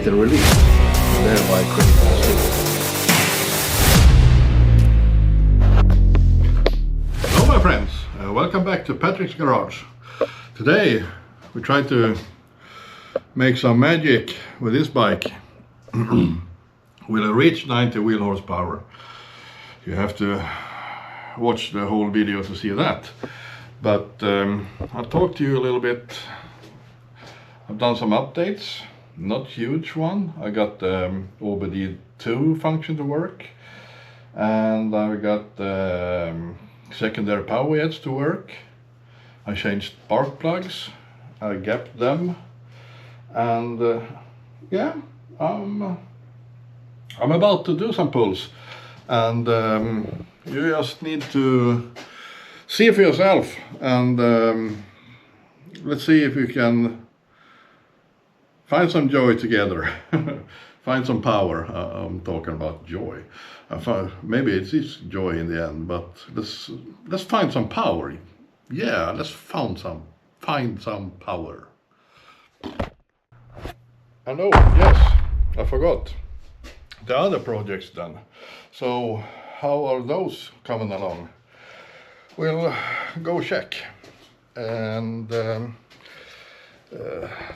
create a release, and thereby create a slip. Hello my friends, welcome back to Patrick's Garage. Today we try to make some magic with this bike with a reach 90 wheel horsepower. You have to watch the whole video to see that. But I'll talk to you a little bit. I've done some updates, not huge one. I got the OBD2 function to work, and I got secondary powerjets to work. I changed spark plugs, I gapped them, and yeah, I'm about to do some pulls, and you just need to see for yourself, and let's see if we can find some joy together. Find some power. I'm talking about joy. Maybe it is joy in the end, but let's find some power. Yeah, let's find some power. And oh yes, I forgot the other projects done. So how are those coming along? We'll go check. And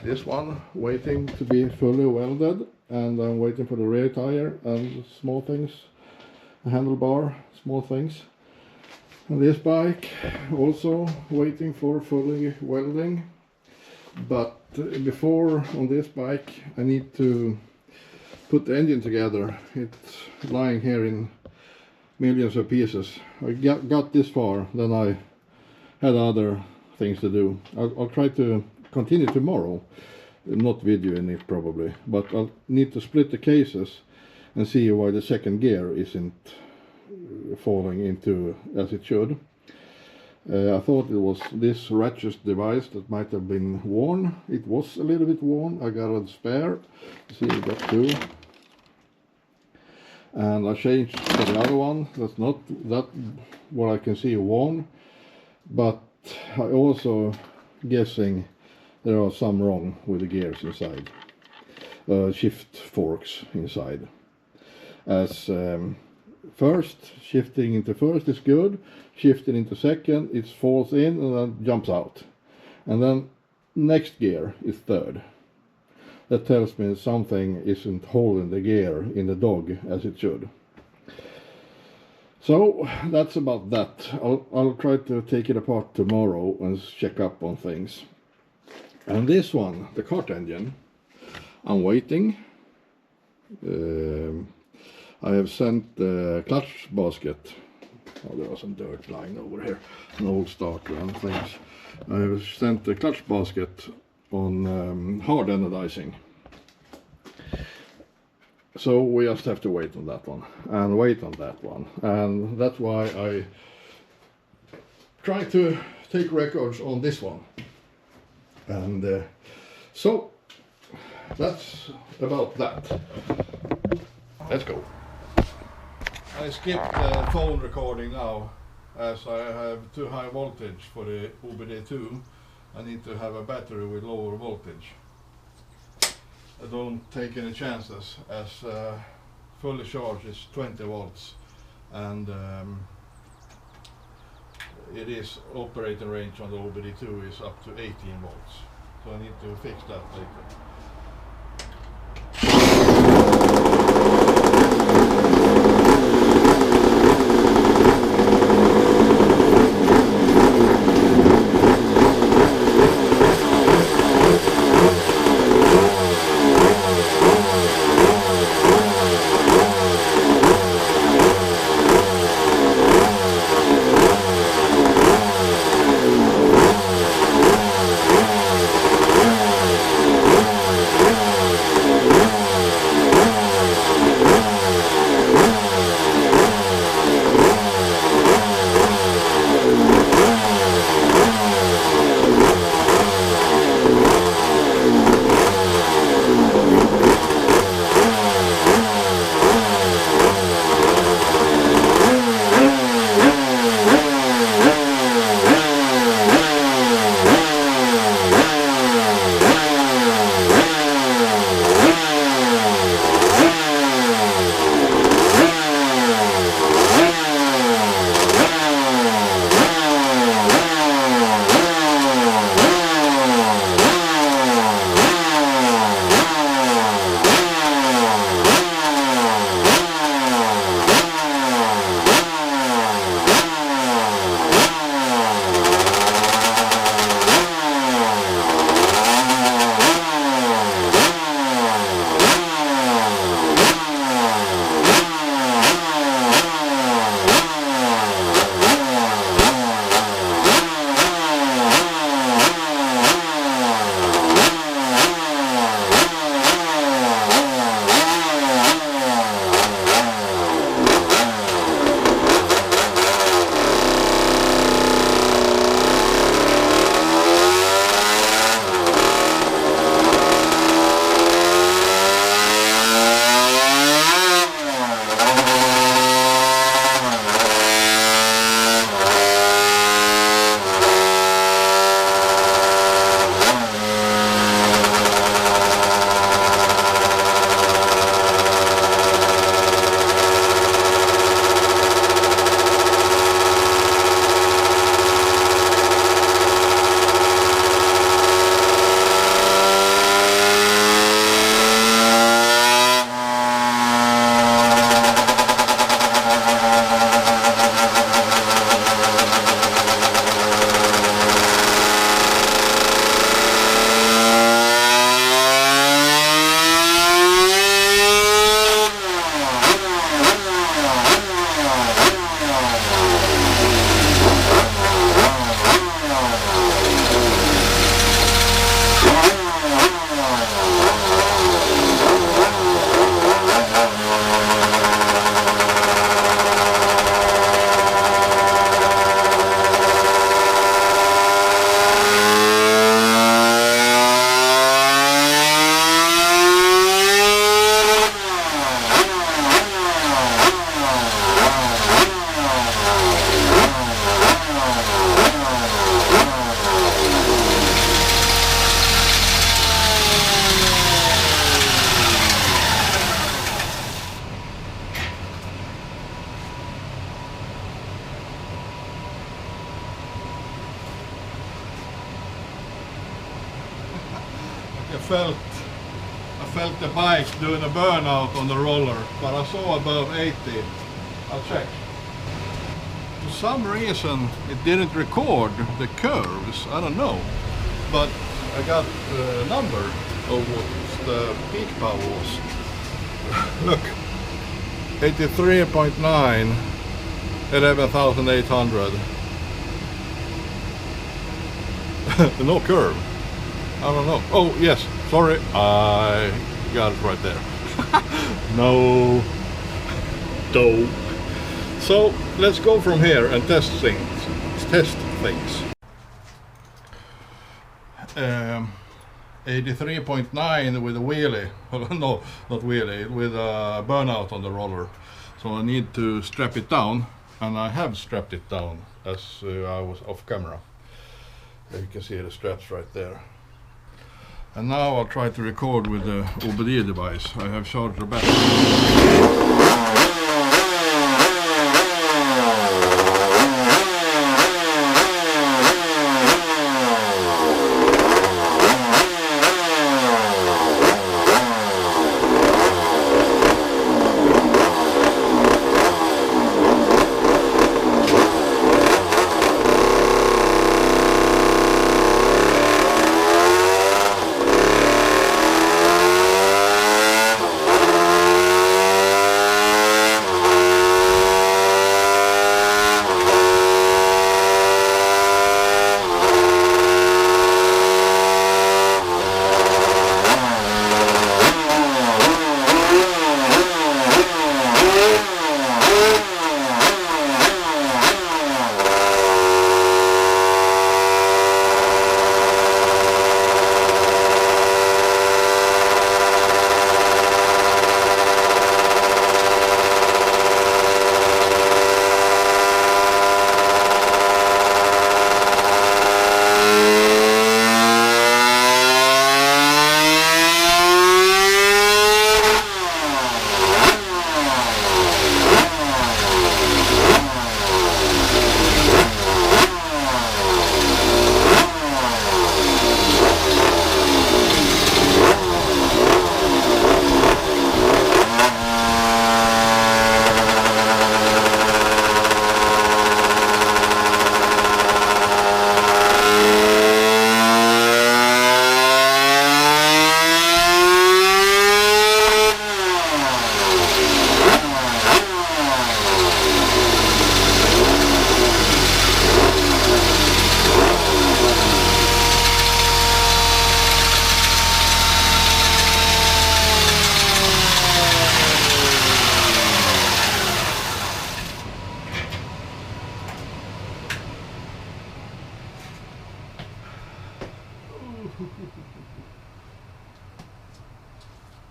this one waiting to be fully welded, and I'm waiting for the rear tire and small things, a handlebar, small things. And this bike also waiting for fully welding. But before, on this bike I need to put the engine together. It's lying here in millions of pieces. I got this far, then I had other things to do. I'll try to continue tomorrow, not videoing it probably, but I'll need to split the cases and see why the second gear isn't falling into as it should. I thought it was this ratchet device that might have been worn. It was a little bit worn. I got a spare. See, I got two. And I changed to the other one. That's not that what I can see worn, but I also guessing there are some wrong with the gears inside, shift forks inside. As first, shifting into first is good, shifting into second it falls in and then jumps out, and then next gear is third. That tells me something isn't holding the gear in the dog as it should. So that's about that. I'll try to take it apart tomorrow and check up on things. And this one, the cart engine, I'm waiting. I have sent the clutch basket. Oh, there was some dirt lying over here, an old starter and things. I have sent the clutch basket on hard anodizing. So we just have to wait on that one, and wait on that one. And that's why I try to take records on this one. And so that's about that. Let's go. I skipped the phone recording now, as I have too high voltage for the OBD2. I need to have a battery with lower voltage. I don't take any chances, as fully charged is 20 volts, and it is operating range on the OBD2 is up to 18 volts. So I need to fix that later. felt the bike doing a burnout on the roller, but I saw about 80. I'll check. For some reason it didn't record the curves, I don't know, but I got the number of what the peak power was. Look, 83.9, 11,800. No curve. I don't know. Oh yes, sorry, I got it right there. No. So let's go from here and test things. 83.9 with a wheelie. No, not wheelie, with a burnout on the roller. So I need to strap it down, and I have strapped it down as I was off camera. You can see the straps right there. And now I'll try to record with the OBD device. I have charged the battery.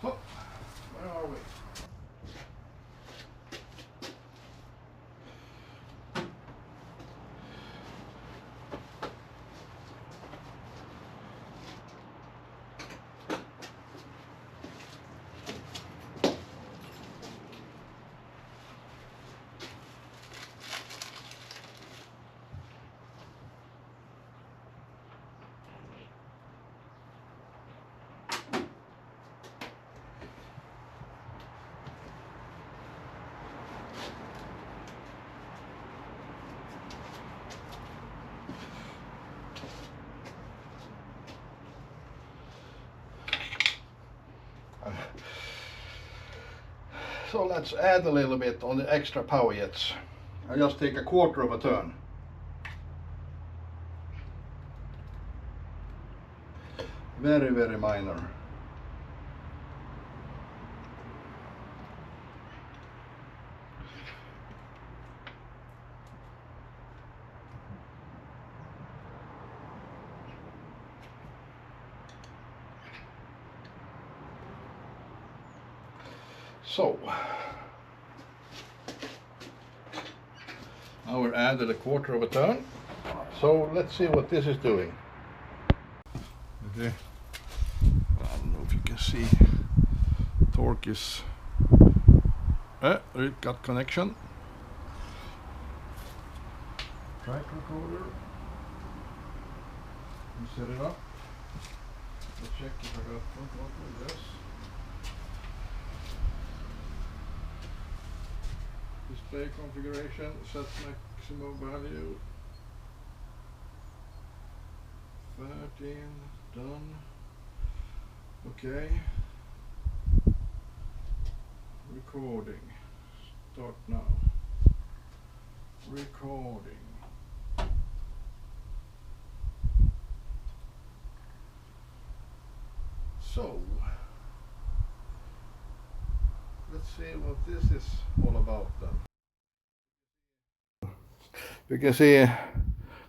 So, where are we? So let's add a little bit on the extra power jets. I just take a quarter of a turn. Very, very minor. So, now we're added a quarter of a turn. So let's see what this is doing. Okay, I don't know if you can see. Torque is, it got connection. Track recorder. Set it up. Let's check if I got front loader, yes. Display configuration, set maximum value. 13, done. Okay. Recording. Start now. Recording. So, let's see what this is all about then. You can see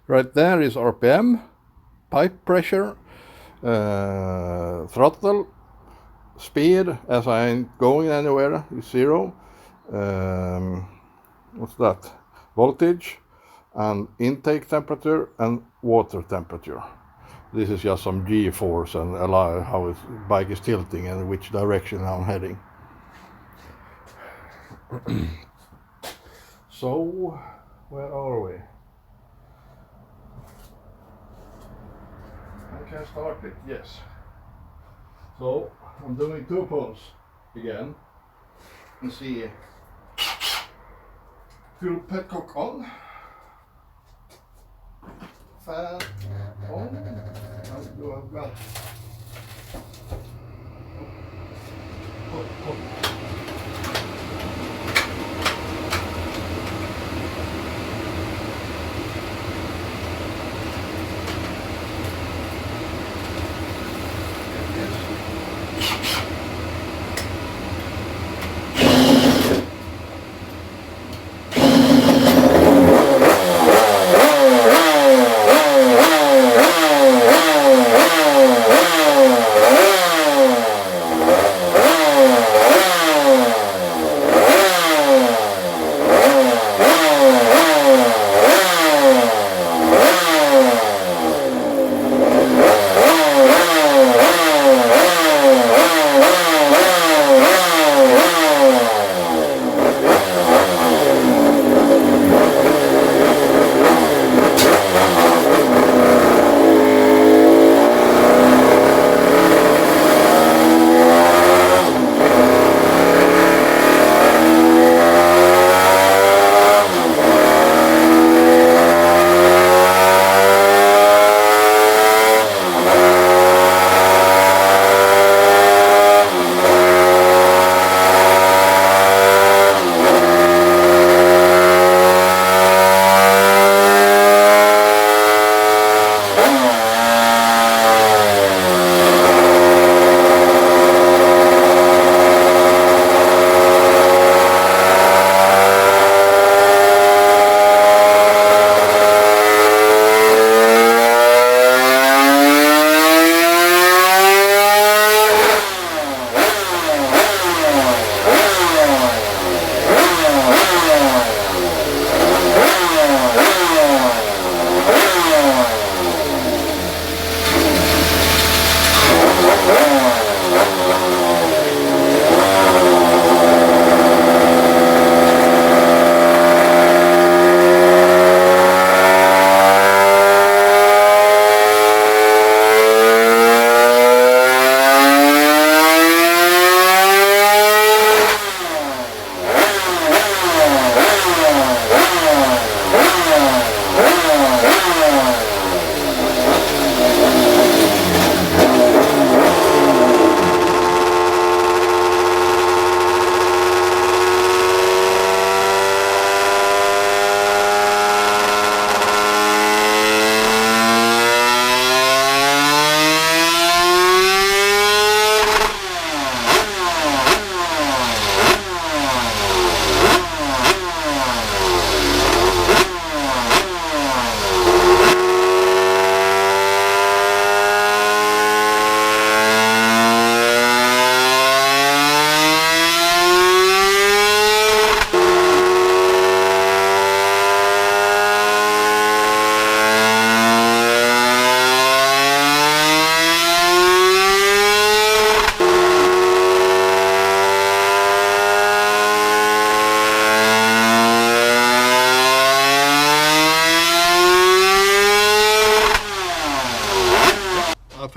right there is RPM, pipe pressure, throttle, speed as I ain't going anywhere is 0. What's that? Voltage and intake temperature and water temperature. This is just some G-force and how the bike is tilting and which direction I'm heading. So, where are we? I can start it, yes. So, I'm doing 2 pulls again. And see, fuel petcock on, fan on, and you have got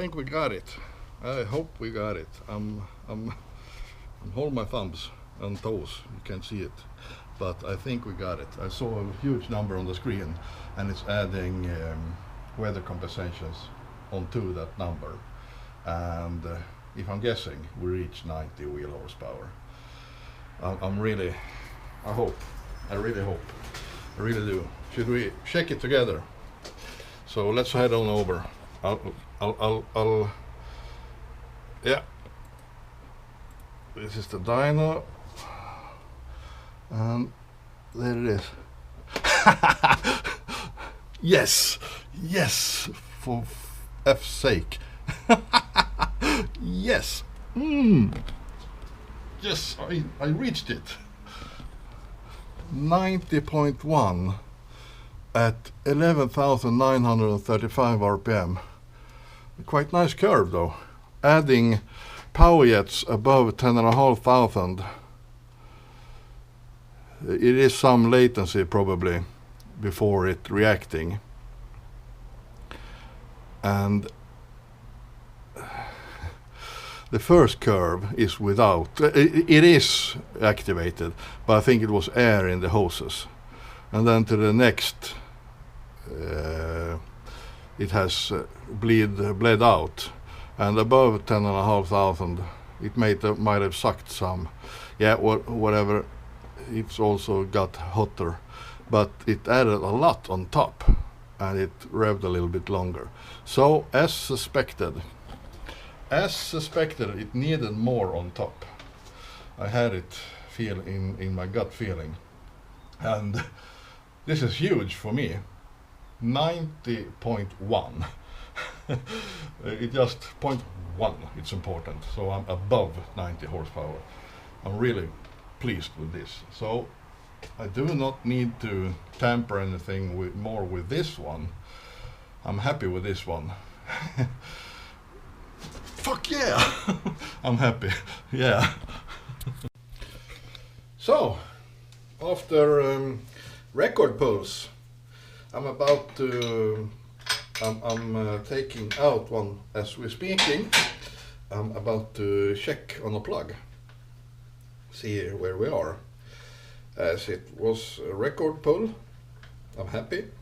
think we got it. I hope we got it. I'm holding my thumbs and toes. You can't see it, but I think we got it. I saw a huge number on the screen, and it's adding weather compensations onto that number. And if I'm guessing, we reach 90 wheel horsepower. I really hope. I really do. Should we check it together? So let's head on over. Yeah. This is the dyno, and there it is. Yes, for F's sake. Yes. Yes, I reached it. 90.1 at 11,935 RPM. Quite nice curve though. Adding powerjets above 10,500. It is some latency probably before it reacting. And the first curve is without. It is activated, but I think it was air in the hoses. And then to the next, it has bled out. And above 10,500, it might have sucked some. Yeah, whatever. It's also got hotter, but it added a lot on top, and it revved a little bit longer. So as suspected, it needed more on top. I had it feel in my gut feeling, and this is huge for me. 90.1. It just 0.1. It's important. So I'm above 90 horsepower. I'm really pleased with this. So I do not need to tamper anything more with this one. I'm happy with this one. Fuck yeah! I'm happy. Yeah. So after record pulls, I'm about to. I'm taking out one as we're speaking. I'm about to check on a plug. See where we are. As it was a record pull, I'm happy.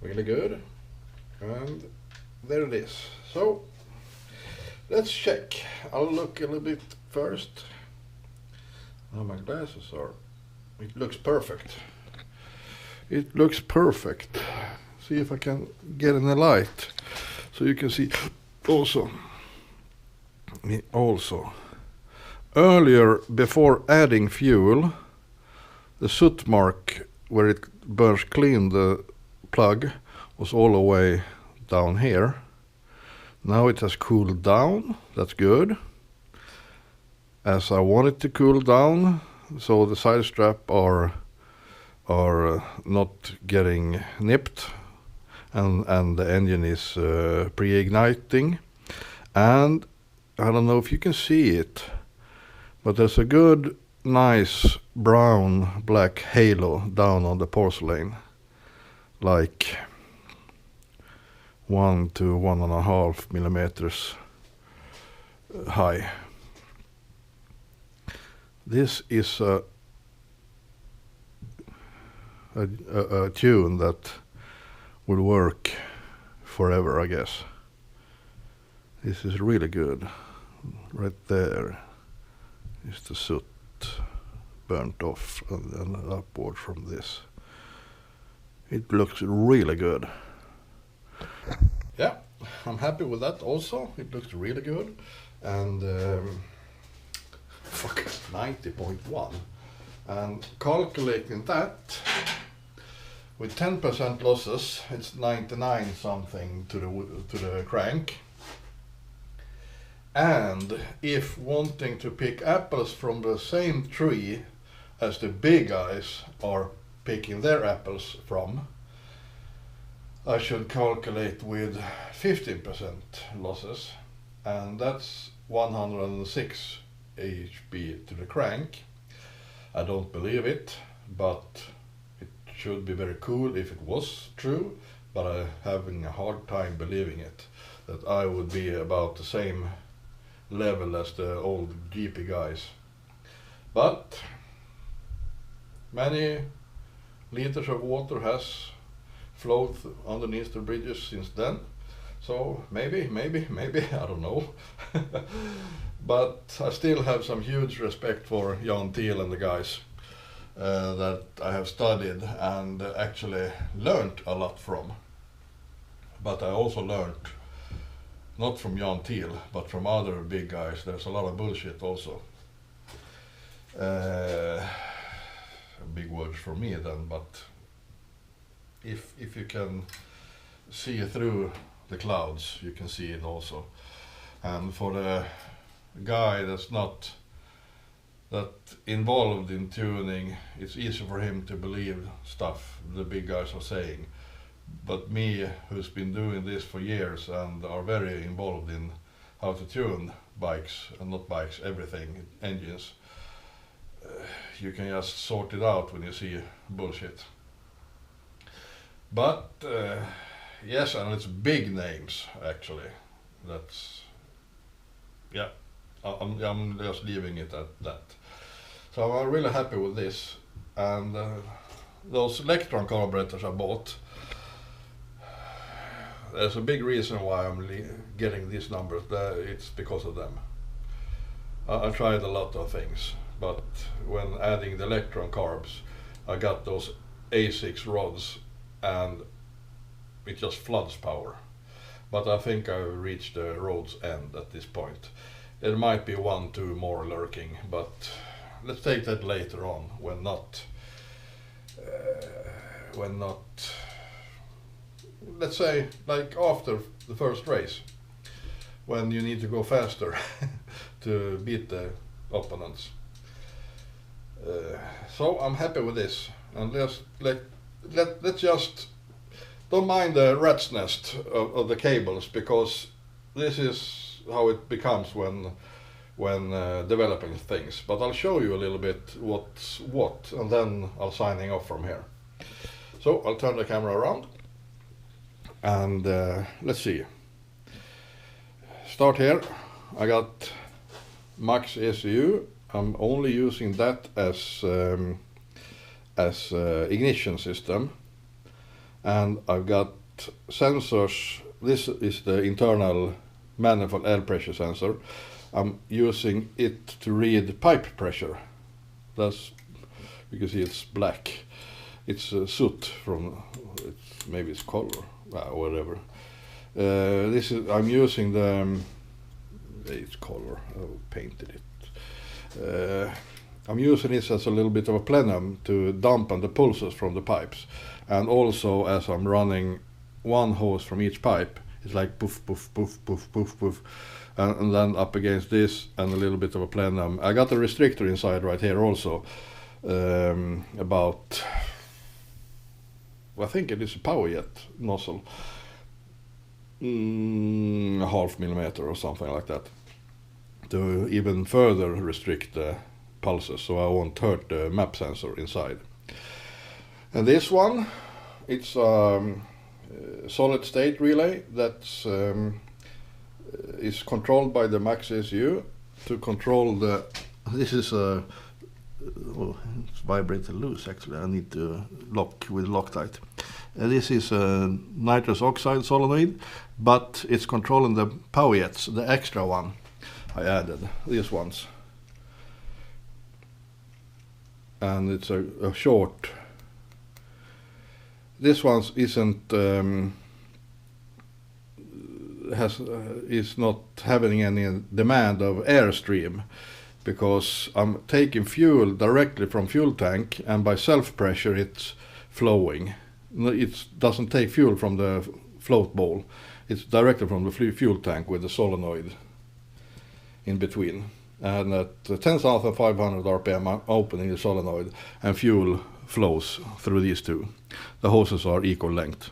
Really good. And there it is. So let's check. I'll look a little bit first. Now my glasses are. It looks perfect. It looks perfect. See if I can get in the light so you can see. Also earlier, before adding fuel, the soot mark where it burns clean the plug was all the way down here. Now it has cooled down. That's good, as I want it to cool down, so the side strap are not getting nipped, and the engine is pre-igniting. And I don't know if you can see it, but there's a good nice brown black halo down on the porcelain, like 1 to 1.5 millimeters high. This is a tune that will work forever, I guess. This is really good. Right there is the soot burnt off and upward from this. It looks really good. Yeah, I'm happy with that also. It looks really good. And 90.1. And calculating that with 10% losses, it's 99 something to the crank. And if wanting to pick apples from the same tree as the big guys are picking their apples from, I should calculate with 15% losses, and that's 106 HP to the crank. I don't believe it, but it should be very cool if it was true. but I'm having a hard time believing it, that I would be about the same level as the old GP guys. But many liters of water has flowed underneath the bridges since then, so maybe, I don't know. But I still have some huge respect for Jan Thiel and the guys that I have studied and actually learned a lot from. But I also learned, not from Jan Thiel, but from other big guys. There's a lot of bullshit also. Big words for me then, but if you can see through the clouds, you can see it also. And for the guy that's not that involved in tuning, it's easy for him to believe stuff the big guys are saying. But me, who's been doing this for years and are very involved in how to tune bikes, and not bikes, everything, engines, you can just sort it out when you see bullshit. But yes, and it's big names actually. That's, yeah, I'm just leaving it at that. So I'm really happy with this, and those electron carburetors I bought, there's a big reason why I'm getting these numbers. It's because of them. I tried a lot of things, but when adding the electron carbs, I got those A6 rods and it just floods power. But I think I've reached the road's end at this point. There might be 1-2 more lurking, but let's take that later on, when not, let's say like after the first race, when you need to go faster to beat the opponents. So I'm happy with this, and let's just don't mind the rat's nest of the cables, because this is how it becomes when developing things. But I'll show you a little bit what's what, and then I'll signing off from here. So I'll turn the camera around, and let's see. Start here. I got Maxxecu. I'm only using that as ignition system, and I've got sensors. This is the internal manifold air pressure sensor. I'm using it to read pipe pressure. That's, you can see it's black. It's soot from, maybe it's color, whatever. This is, I'm using the, it's color, I painted it. I'm using this as a little bit of a plenum to dampen the pulses from the pipes. And also, as I'm running one hose from each pipe, it's like poof, poof, poof, poof, poof, poof. And then up against this and a little bit of a plenum. I got a restrictor inside right here also, about, I think it is a powerjet nozzle, 0.5 millimeter or something like that, to even further restrict the pulses, so I won't hurt the map sensor inside. And this one, it's a solid state relay that's is controlled by the Maxxecu to control the, this is a, oh, it's vibrated loose actually, I need to lock with Loctite. This is a nitrous oxide solenoid, but it's controlling the powerjets, the extra one I added, these ones. And it's a short, this one isn't is not having any demand of airstream, because I'm taking fuel directly from fuel tank, and by self pressure it's flowing. It doesn't take fuel from the float bowl, it's directly from the fuel tank with the solenoid in between. And at 10,500 RPM I'm opening the solenoid and fuel flows through these two. The hoses are equal length.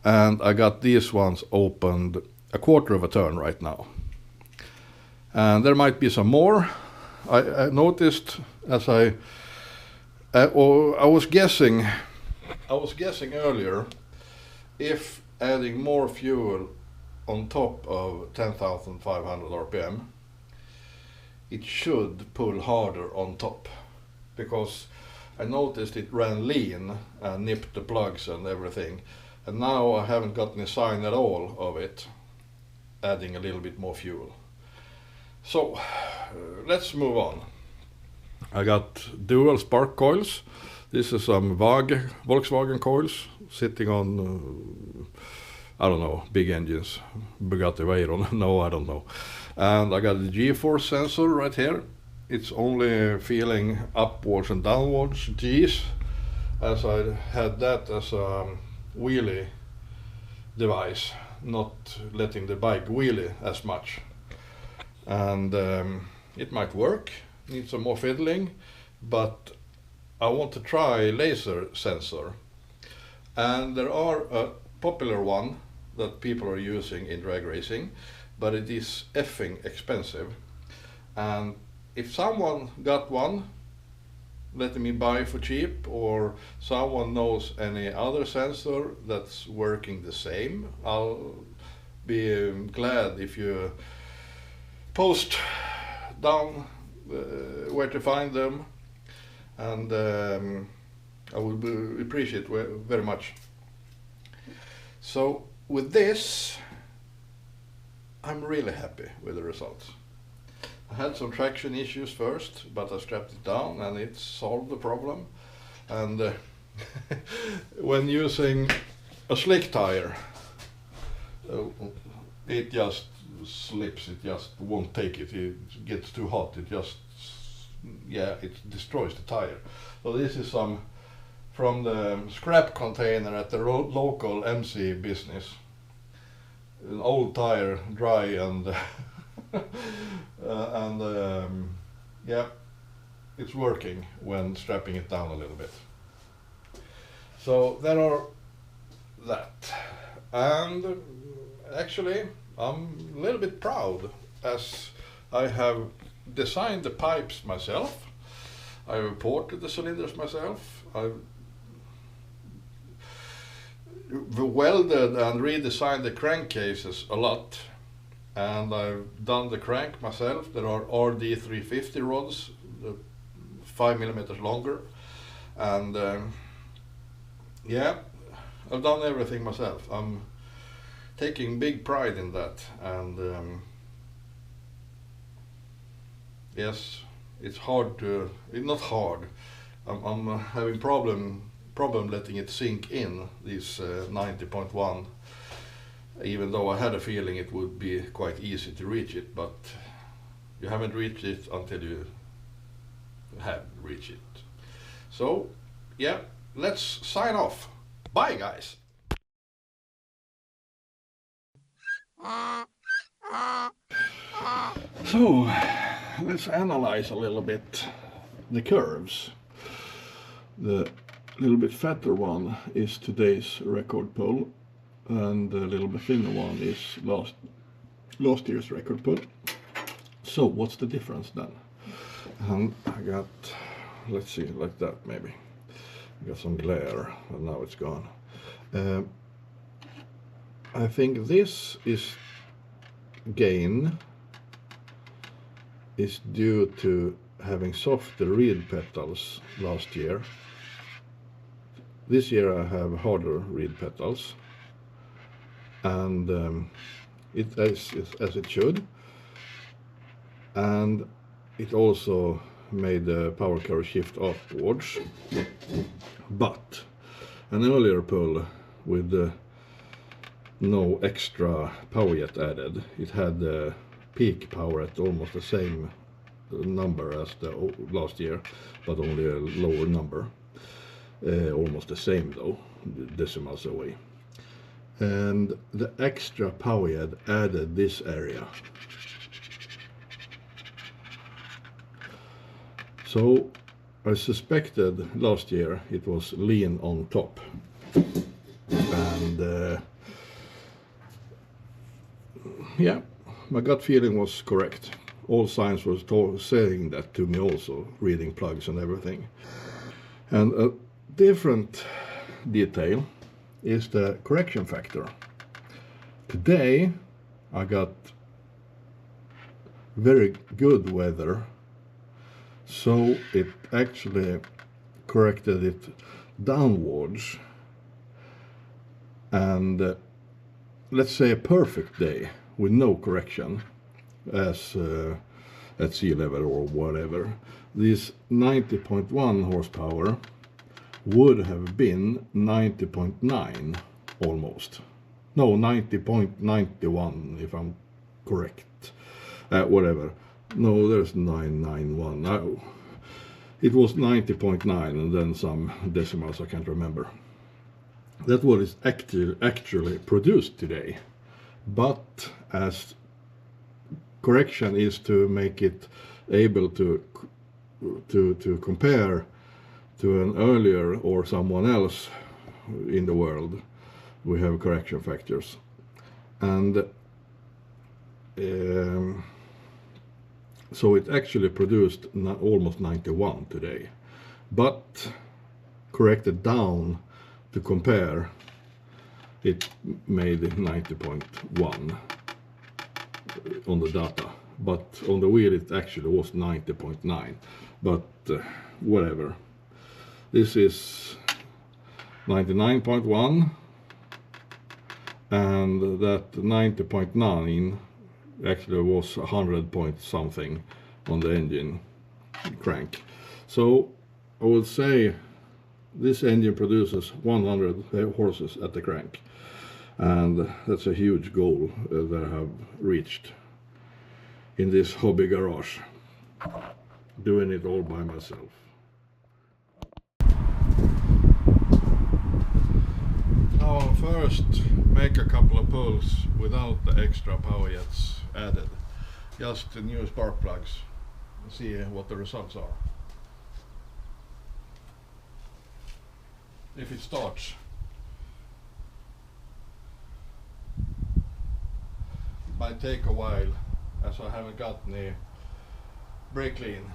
And I got these ones opened a quarter of a turn right now. And there might be some more. I noticed as I was guessing earlier if adding more fuel on top of 10,500 RPM, it should pull harder on top, because I noticed it ran lean and nipped the plugs and everything, and now I haven't got any sign at all of it adding a little bit more fuel. So let's move on. I got dual spark coils. This is some Volkswagen coils sitting on, I don't know, big engines, Bugatti Veyron, no, I don't know. And I got the G-force sensor right here. It's only feeling upwards and downwards G's, as I had that as a wheelie device, not letting the bike wheelie as much. And it might work, need some more fiddling, but I want to try laser sensor. And there are a popular one that people are using in drag racing, but it is effing expensive. And if someone got one, letting me buy for cheap, or someone knows any other sensor that's working the same, I'll be glad if you post down where to find them, and I will appreciate very much. So with this, I'm really happy with the results. I had some traction issues first, but I strapped it down and it solved the problem. And when using a slick tire, it just slips, it just won't take it. It gets too hot, it just, yeah, it destroys the tire. So this is some from the scrap container at the local MC business. An old tire, dry and yeah, it's working when strapping it down a little bit. So there are that. And actually I'm a little bit proud, as I have designed the pipes myself, I reported the cylinders myself, I've welded and redesigned the crankcases a lot, and I've done the crank myself. There are RD350 rods, 5 millimeters longer, and yeah, I've done everything myself. I'm taking big pride in that, and yes, it's hard to, it's not hard, I'm having problem letting it sink in, this 90.1, even though I had a feeling it would be quite easy to reach it, but you haven't reached it until you have reached it. So yeah, let's sign off. Bye guys. So let's analyze a little bit the curves. The little bit fatter one is today's record pull, and the little bit thinner one is last year's record pull. So what's the difference then? And I got, let's see, like that maybe. I got some glare, and now it's gone. I think this gain is due to having softer reed petals last year. This year I have harder reed petals, and it as it should, and it also made the power curve shift upwards. But an earlier pull with no extra power jet added, it had the peak power at almost the same number as the last year, but only a lower number. Almost the same though, decimals away. And the extra power jet added this area. So I suspected last year it was lean on top, and yeah, my gut feeling was correct. All signs was saying that to me also, reading plugs and everything. And a different detail is the correction factor. Today I got very good weather, so it actually corrected it downwards, and let's say a perfect day with no correction as at sea level or whatever, this 90.1 horsepower would have been 90.9 almost. No, 90.91 if I'm correct. Whatever. No, there's 991. No. It was 90.9 and then some decimals I can't remember. That's what is actually produced today. But as correction is to make it able to compare to an earlier or someone else in the world, we have correction factors. And so it actually produced almost 91 today, but corrected down to compare, it made 90.1 on the data, but on the wheel it actually was 90.9, but whatever. This is 99.1, and that 90.9 actually was 100 point something on the engine crank. So I would say this engine produces 100 horses at the crank, and that's a huge goal that I have reached in this hobby garage, doing it all by myself. Now I'll first make a couple of pulls without the extra powerjets added, just the new spark plugs, and see what the results are. If it starts. It might take a while as I haven't got any brake clean.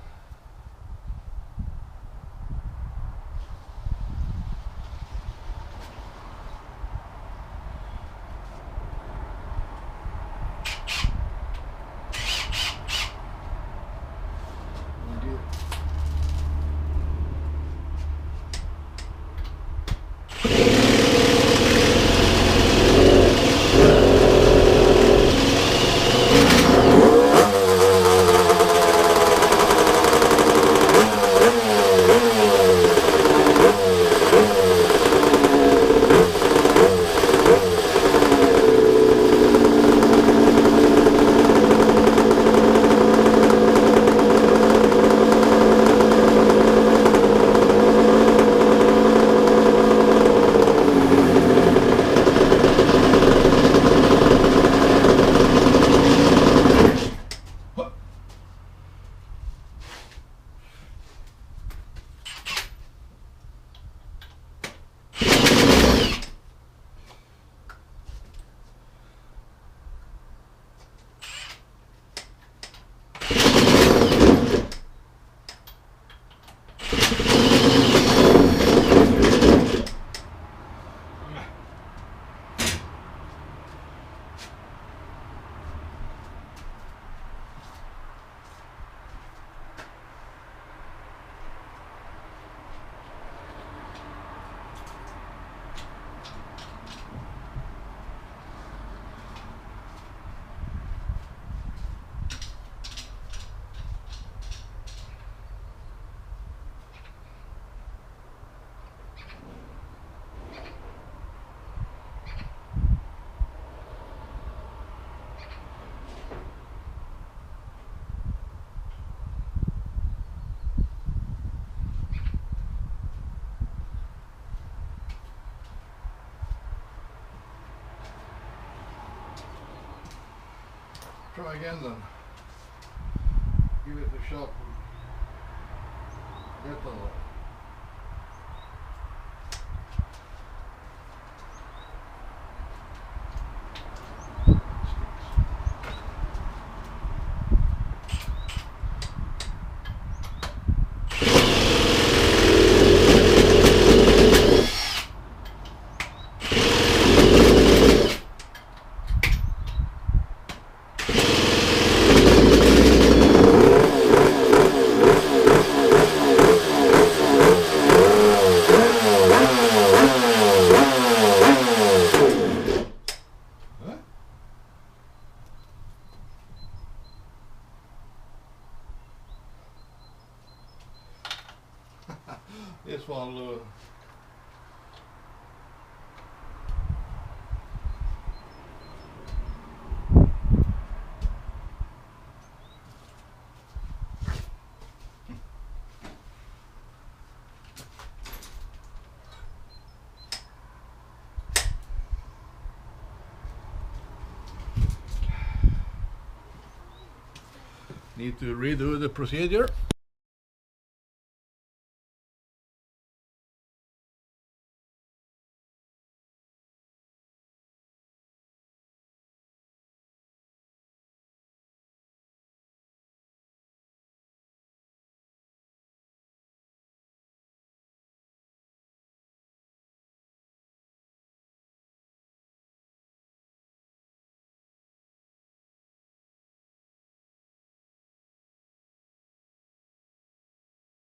Try again then. Give it a shot with Methanol. fall. Need to redo the procedure.